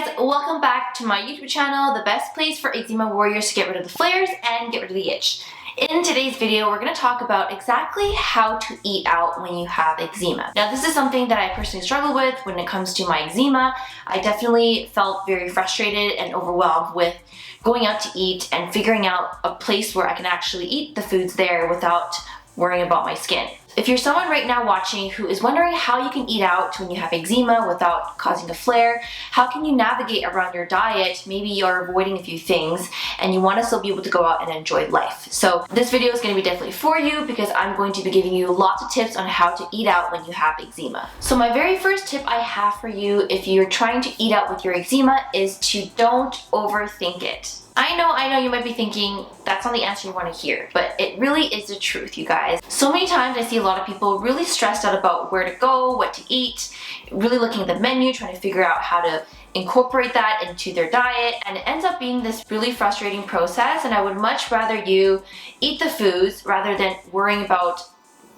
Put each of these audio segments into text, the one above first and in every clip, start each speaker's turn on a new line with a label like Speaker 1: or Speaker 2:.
Speaker 1: guys, welcome back to my YouTube channel, the best place for eczema warriors to get rid of the flares and get rid of the itch. In today's video, we're going to talk about exactly how to eat out when you have eczema. Now, this is something that I personally struggle with when it comes to my eczema. I definitely felt very frustrated and overwhelmed with going out to eat and figuring out a place where I can actually eat the foods there without worrying about my skin. If you're someone right now watching who is wondering how you can eat out when you have eczema without causing a flare, how can you navigate around your diet? Maybe you're avoiding a few things and you want to still be able to go out and enjoy life. So this video is going to be definitely for you because I'm going to be giving you lots of tips on how to eat out when you have eczema. So my very first tip I have for you if you're trying to eat out with your eczema is to don't overthink it. I know you might be thinking that's not the answer you want to hear, but it really is the truth, you guys. So many times I see a lot of people really stressed out about where to go, what to eat, really looking at the menu, trying to figure out how to incorporate that into their diet, and it ends up being this really frustrating process, and I would much rather you eat the foods rather than worrying about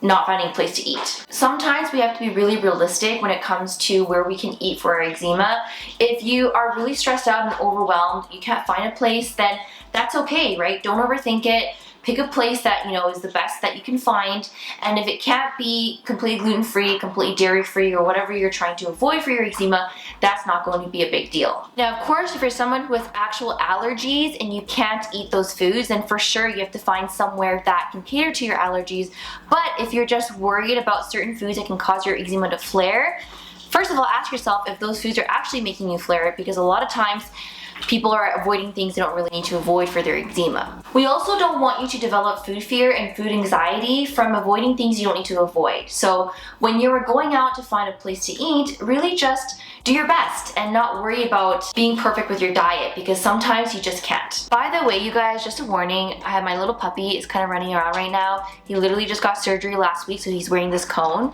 Speaker 1: not finding a place to eat. Sometimes we have to be really realistic when it comes to where we can eat for our eczema. If you are really stressed out and overwhelmed, you can't find a place, then that's okay, right? Don't overthink it. Pick a place that is the best that you can find, and if it can't be completely gluten-free, completely dairy-free, or whatever you're trying to avoid for your eczema, that's not going to be a big deal. Now, of course, if you're someone with actual allergies and you can't eat those foods, then for sure you have to find somewhere that can cater to your allergies. But if you're just worried about certain foods that can cause your eczema to flare, first of all, ask yourself if those foods are actually making you flare, because a lot of times people are avoiding things they don't really need to avoid for their eczema. We also don't want you to develop food fear and food anxiety from avoiding things you don't need to avoid. So when you're going out to find a place to eat, really just do your best and not worry about being perfect with your diet, because sometimes you just can't. By the way, you guys, just a warning, I have my little puppy. It's kind of running around right now. He literally just got surgery last week, so he's wearing this cone.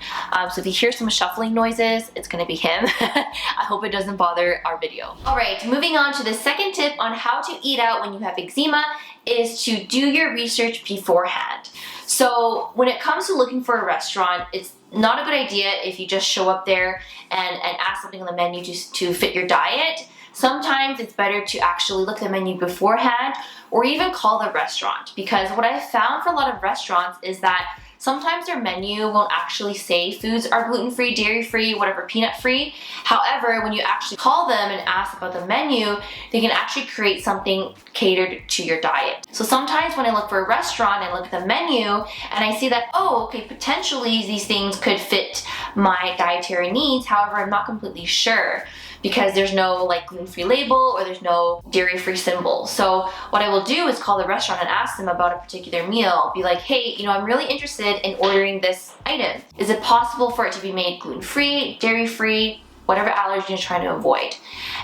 Speaker 1: So if you hear some shuffling noises, it's gonna be him. I hope it doesn't bother our video. All right, moving on to the second tip on how to eat out when you have eczema is to do your research beforehand. So when it comes to looking for a restaurant, it's not a good idea if you just show up there and ask something on the menu to fit your diet. Sometimes it's better to actually look at the menu beforehand or even call the restaurant, because what I've found for a lot of restaurants is that sometimes their menu won't actually say foods are gluten-free, dairy-free, whatever, peanut-free. However, when you actually call them and ask about the menu, they can actually create something catered to your diet. So sometimes when I look for a restaurant and look at the menu and I see that, oh, okay, potentially these things could fit my dietary needs. However, I'm not completely sure, because there's no gluten-free label or there's no dairy-free symbol. So what I will do is call the restaurant and ask them about a particular meal. Be like, hey, I'm really interested in ordering this item. Is it possible for it to be made gluten-free, dairy-free, whatever allergen you're trying to avoid?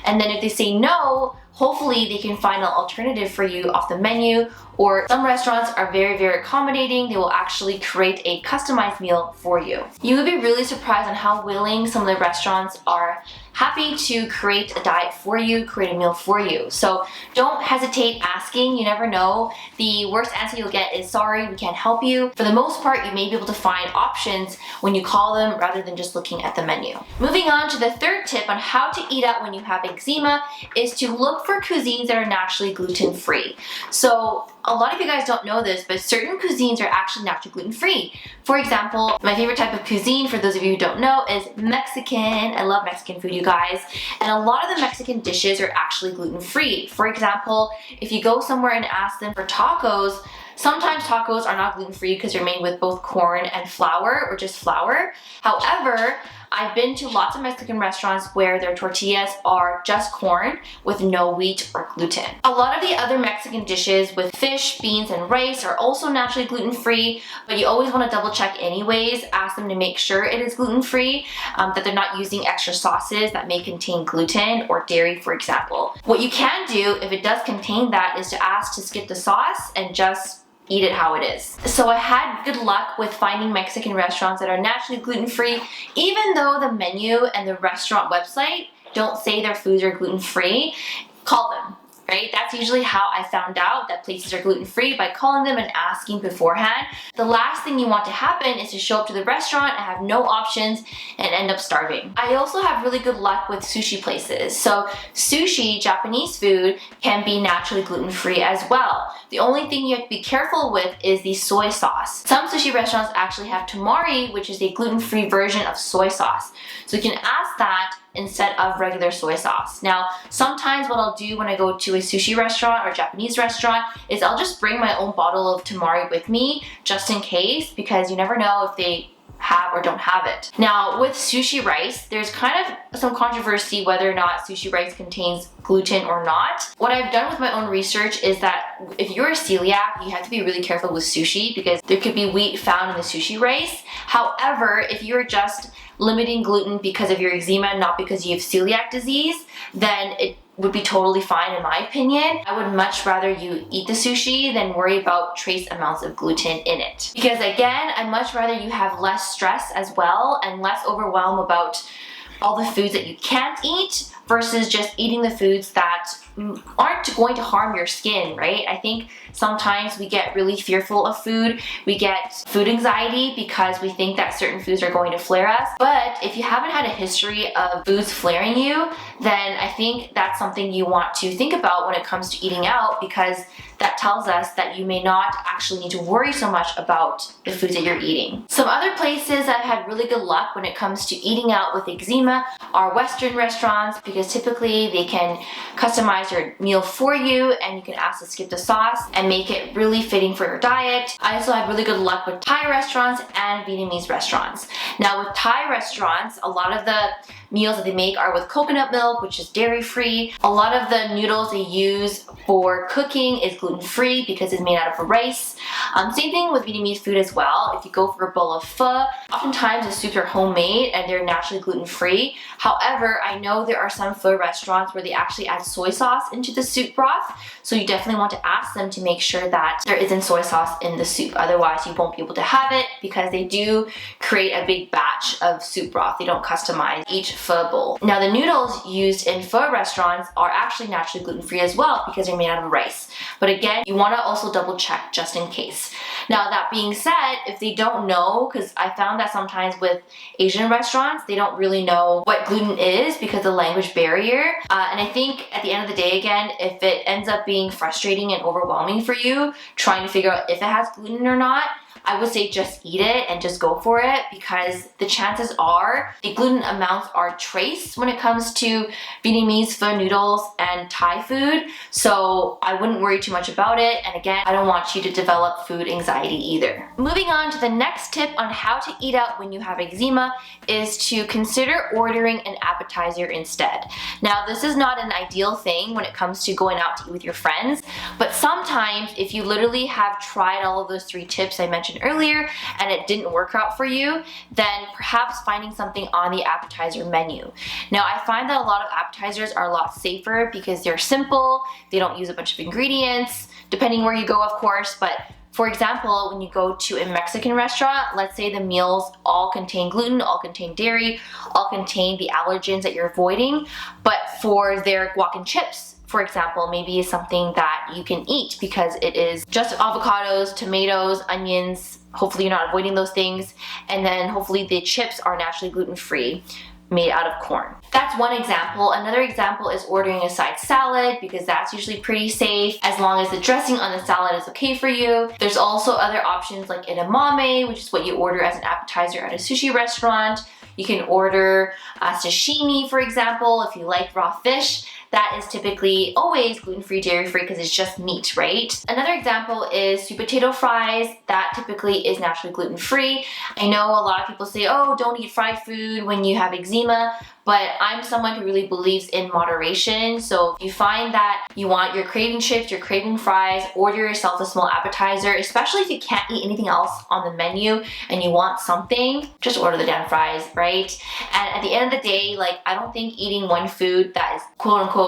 Speaker 1: And then if they say no, hopefully they can find an alternative for you off the menu, or some restaurants are very, very accommodating. They will actually create a customized meal for you. You would be really surprised on how willing some of the restaurants are happy to create a diet for you, create a meal for you. So don't hesitate asking. You never know. The worst answer you'll get is sorry, we can't help you. For the most part, you may be able to find options when you call them rather than just looking at the menu. Moving on to the third tip on how to eat out when you have eczema is to look for cuisines that are naturally gluten-free. So a lot of you guys don't know this, but certain cuisines are actually naturally gluten-free. For example, my favorite type of cuisine, for those of you who don't know, is Mexican. I love Mexican food, you guys. And a lot of the Mexican dishes are actually gluten-free. For example, if you go somewhere and ask them for tacos, sometimes tacos are not gluten-free because they're made with both corn and flour, or just flour. However, I've been to lots of Mexican restaurants where their tortillas are just corn with no wheat or gluten. A lot of the other Mexican dishes with fish, beans, and rice are also naturally gluten-free, but you always want to double check anyways. Ask them to make sure it is gluten-free, that they're not using extra sauces that may contain gluten or dairy, for example. What you can do if it does contain that is to ask to skip the sauce and just eat it how it is. So I had good luck with finding Mexican restaurants that are naturally gluten-free, even though the menu and the restaurant website don't say their foods are gluten-free. Call them. right? That's usually how I found out that places are gluten-free, by calling them and asking beforehand. The last thing you want to happen is to show up to the restaurant and have no options and end up starving. I also have really good luck with sushi places. So sushi, Japanese food, can be naturally gluten-free as well. The only thing you have to be careful with is the soy sauce. Some sushi restaurants actually have tamari, which is a gluten-free version of soy sauce. So you can ask that instead of regular soy sauce. Now, sometimes what I'll do when I go to a sushi restaurant or Japanese restaurant is I'll just bring my own bottle of tamari with me just in case, because you never know if they have or don't have it. Now, with sushi rice, there's kind of some controversy whether or not sushi rice contains gluten or not. What I've done with my own research is that if you're a celiac, you have to be really careful with sushi because there could be wheat found in the sushi rice. However, if you're just limiting gluten because of your eczema, not because you have celiac disease, then it would be totally fine in my opinion. I would much rather you eat the sushi than worry about trace amounts of gluten in it. Because again, I'd much rather you have less stress as well and less overwhelm about all the foods that you can't eat versus just eating the foods that aren't going to harm your skin, right? I think sometimes we get really fearful of food. We get food anxiety because we think that certain foods are going to flare us. But if you haven't had a history of foods flaring you, then I think that's something you want to think about when it comes to eating out, because that tells us that you may not actually need to worry so much about the foods that you're eating. Some other places I've had really good luck when it comes to eating out with eczema are Western restaurants, because typically they can customize your meal for you and you can ask to skip the sauce and make it really fitting for your diet. I also have really good luck with Thai restaurants and Vietnamese restaurants. Now with Thai restaurants, a lot of the meals that they make are with coconut milk, which is dairy-free. A lot of the noodles they use for cooking is gluten-free because it's made out of rice. Same thing with Vietnamese food as well. If you go for a bowl of pho, oftentimes the soups are homemade and they're naturally gluten-free. However, I know there are some pho restaurants where they actually add soy sauce into the soup broth, so you definitely want to ask them to make sure that there isn't soy sauce in the soup. Otherwise, you won't be able to have it because they do create a big batch of soup broth. They don't customize each pho bowl. Now, the noodles used in pho restaurants are actually naturally gluten-free as well because they're made out of rice. But again, you want to also double check just in case. Now, that being said, if they don't know, because I found that sometimes with Asian restaurants, they don't really know what gluten is because of the language barrier. And I think at the end of the day, again, if it ends up being frustrating and overwhelming for you, trying to figure out if it has gluten or not, I would say just eat it and just go for it, because the chances are the gluten amounts are traced when it comes to Vietnamese pho noodles and Thai food. So I wouldn't worry too much about it. And again, I don't want you to develop food anxiety either. Moving on to the next tip on how to eat out when you have eczema is to consider ordering an appetizer instead. Now, this is not an ideal thing when it comes to going out to eat with your friends, but sometimes if you literally have tried all of those 3 tips I mentioned earlier and it didn't work out for you, then perhaps finding something on the appetizer menu. Now, I find that a lot of appetizers are a lot safer because they're simple, they don't use a bunch of ingredients, depending where you go, of course, but for example, when you go to a Mexican restaurant, let's say the meals all contain gluten, all contain dairy, all contain the allergens that you're avoiding, but for their guac and chips, for example, maybe is something that you can eat because it is just avocados, tomatoes, onions. Hopefully you're not avoiding those things. And then hopefully the chips are naturally gluten-free, made out of corn. That's one example. Another example is ordering a side salad, because that's usually pretty safe as long as the dressing on the salad is okay for you. There's also other options like edamame, which is what you order as an appetizer at a sushi restaurant. You can order sashimi, for example, if you like raw fish. That is typically always gluten-free, dairy-free because it's just meat, right? Another example is sweet potato fries. That typically is naturally gluten-free. I know a lot of people say, oh, don't eat fried food when you have eczema, but I'm someone who really believes in moderation. So if you find that you're craving chips, you're craving fries, order yourself a small appetizer, especially if you can't eat anything else on the menu and you want something, just order the damn fries, right? And at the end of the day, like, I don't think eating one food that is quote unquote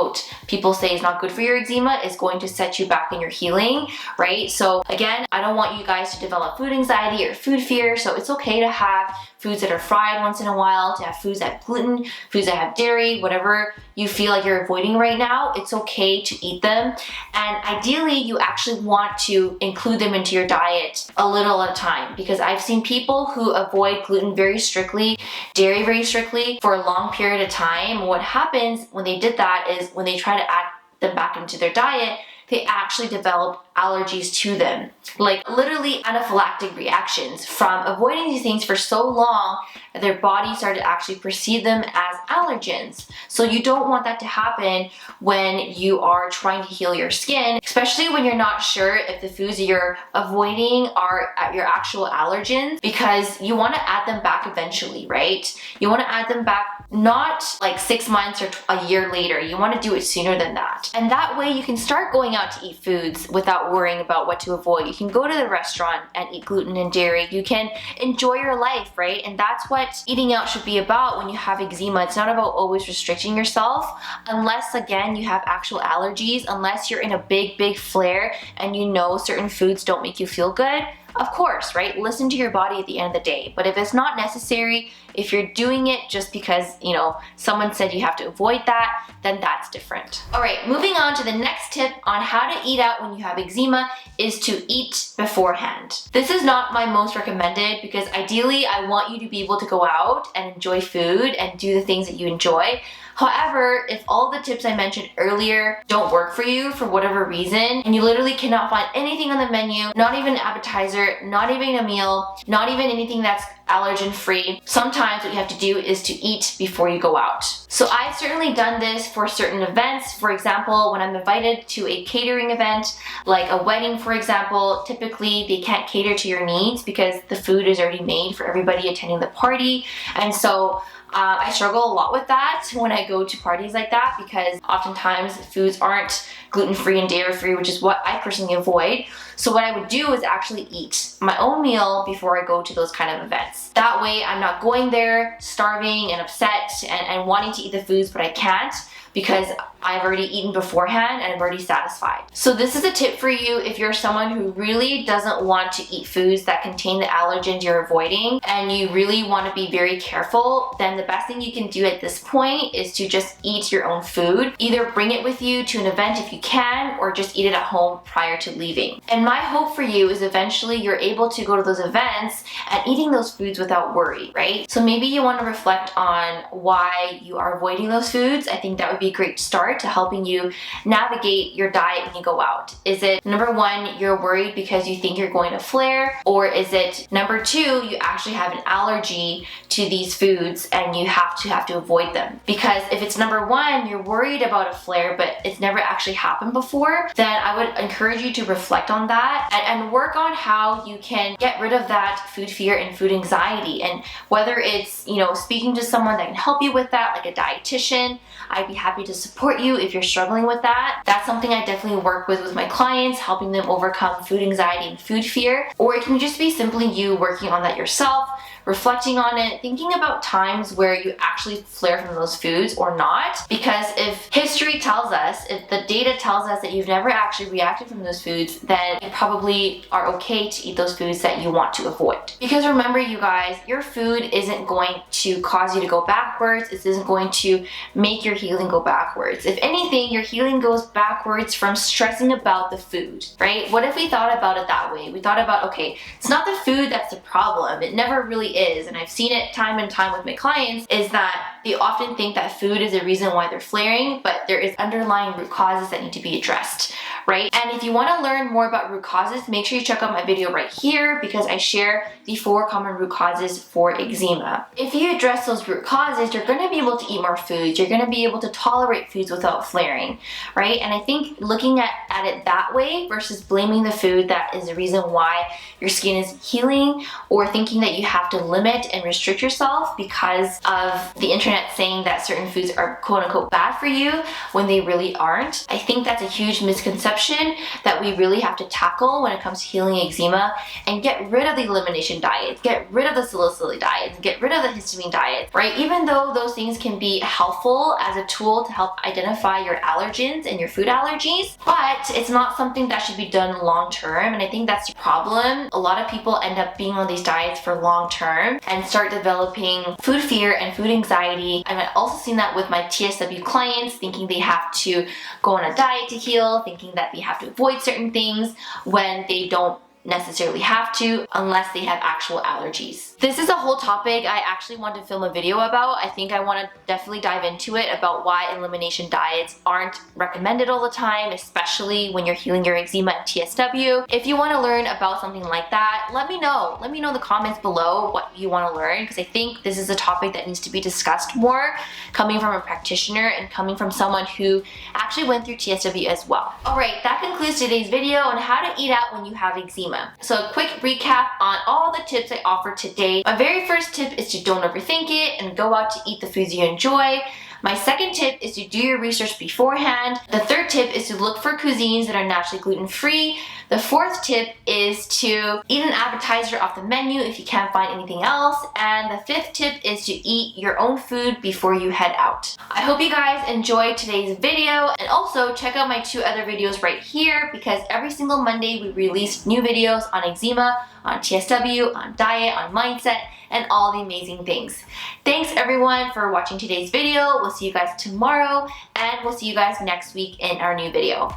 Speaker 1: people say is not good for your eczema is going to set you back in your healing, right? So again, I don't want you guys to develop food anxiety or food fear, so it's okay to have foods that are fried once in a while, to have foods that have gluten, foods that have dairy, whatever you feel like you're avoiding right now, it's okay to eat them. And ideally, you actually want to include them into your diet a little at a time, because I've seen people who avoid gluten very strictly, dairy very strictly for a long period of time. What happens when they did that is when they try to add them back into their diet, they actually develop allergies to them, like literally anaphylactic reactions from avoiding these things for so long that their body started to actually perceive them as allergens. So you don't want that to happen when you are trying to heal your skin, especially when you're not sure if the foods that you're avoiding are your actual allergens, because you want to add them back eventually, right? You want to add them back not like 6 months or a year later. You want to do it sooner than that. And that way you can start going out to eat foods without worrying about what to avoid. You can go to the restaurant and eat gluten and dairy. You can enjoy your life, right? And that's what eating out should be about when you have eczema. It's not about always restricting yourself, unless again you have actual allergies, unless you're in a big flare and you know certain foods don't make you feel good. Of course, right? Listen to your body at the end of the day. But if it's not necessary, if you're doing it just because, you know, someone said you have to avoid that, then that's different. All right, moving on to the next tip on how to eat out when you have eczema is to eat beforehand. This is not my most recommended, because ideally I want you to be able to go out and enjoy food and do the things that you enjoy. However, if all the tips I mentioned earlier don't work for you for whatever reason, and you literally cannot find anything on the menu, not even an appetizer, not even a meal, not even anything that's allergen free, sometimes what you have to do is to eat before you go out. So I've certainly done this for certain events. For example, when I'm invited to a catering event, like a wedding for example, typically they can't cater to your needs because the food is already made for everybody attending the party. And so I struggle a lot with that when I go to parties like that, because oftentimes foods aren't gluten-free and dairy-free, which is what I personally avoid. So what I would do is actually eat my own meal before I go to those kind of events. That way I'm not going there starving and upset and wanting to eat the foods, but I can't, because I've already eaten beforehand and I'm already satisfied. So this is a tip for you if you're someone who really doesn't want to eat foods that contain the allergens you're avoiding, and you really want to be very careful. Then the best thing you can do at this point is to just eat your own food. Either bring it with you to an event if you can, or just eat it at home prior to leaving. And my hope for you is eventually you're able to go to those events and eating those foods without worry, right? So maybe you want to reflect on why you are avoiding those foods. I think that would be a great start to helping you navigate your diet when you go out. Is it number one, you're worried because you think you're going to flare? Or is it number two, you actually have an allergy to these foods and you have to avoid them? Because if it's number one, you're worried about a flare but it's never actually happened before, then I would encourage you to reflect on that and work on how you can get rid of that food fear and food anxiety. And whether it's, you know, speaking to someone that can help you with that, like a dietitian, I'd be happy to support you if you're struggling with that. That's something I definitely work with my clients, helping them overcome food anxiety and food fear. Or it can just be simply you working on that yourself, reflecting on it, thinking about times where you actually flare from those foods or not. Because if history tells us, if the data tells us that you've never actually reacted from those foods, then you probably are okay to eat those foods that you want to avoid. Because remember, you guys, your food isn't going to cause you to go backwards. It isn't going to make your healing go backwards. If anything, your healing goes backwards from stressing about the food, right? What if we thought about it that way? We thought about, okay, it's not the food that's the problem. It never really is. And I've seen it time and time with my clients, is that they often think that food is the reason why they're flaring, but there is underlying root causes that need to be addressed, right? And if you want to learn more about root causes, make sure you check out my video right here, because I share the 4 common root causes for eczema. If you address those root causes, you're going to be able to eat more foods. You're going to be able to tolerate foods without flaring, right? And I think looking at it that way versus blaming the food that is the reason why your skin is healing, or thinking that you have to limit and restrict yourself because of the internet saying that certain foods are quote unquote bad for you when they really aren't. I think that's a huge misconception that we really have to tackle when it comes to healing eczema and get rid of the elimination diets, get rid of the salicylic diets, get rid of the histamine diets, right? Even though those things can be helpful as a tool to help identify your allergens and your food allergies, but it's not something that should be done long term, and I think that's the problem. A lot of people end up being on these diets for long term and start developing food fear and food anxiety. And I've also seen that with my TSW clients, thinking they have to go on a diet to heal, thinking that they have to avoid certain things when they don't necessarily have to unless they have actual allergies. This is a whole topic I actually want to film a video about. I think I want to definitely dive into it about why elimination diets aren't recommended all the time, especially when you're healing your eczema and TSW. If you want to learn about something like that, let me know. Let me know in the comments below what you want to learn, because I think this is a topic that needs to be discussed more, coming from a practitioner and coming from someone who actually went through TSW as well. Alright, that concludes today's video on how to eat out when you have eczema. So a quick recap on all the tips I offered today. My very first tip is to don't overthink it and go out to eat the foods you enjoy. My second tip is to do your research beforehand. The third tip is to look for cuisines that are naturally gluten-free. The fourth tip is to eat an appetizer off the menu if you can't find anything else. And the fifth tip is to eat your own food before you head out. I hope you guys enjoyed today's video, and also check out my 2 other videos right here, because every single Monday we release new videos on eczema, on TSW, on diet, on mindset, and all the amazing things. Thanks everyone for watching today's video. We'll see you guys tomorrow, and we'll see you guys next week in our new video.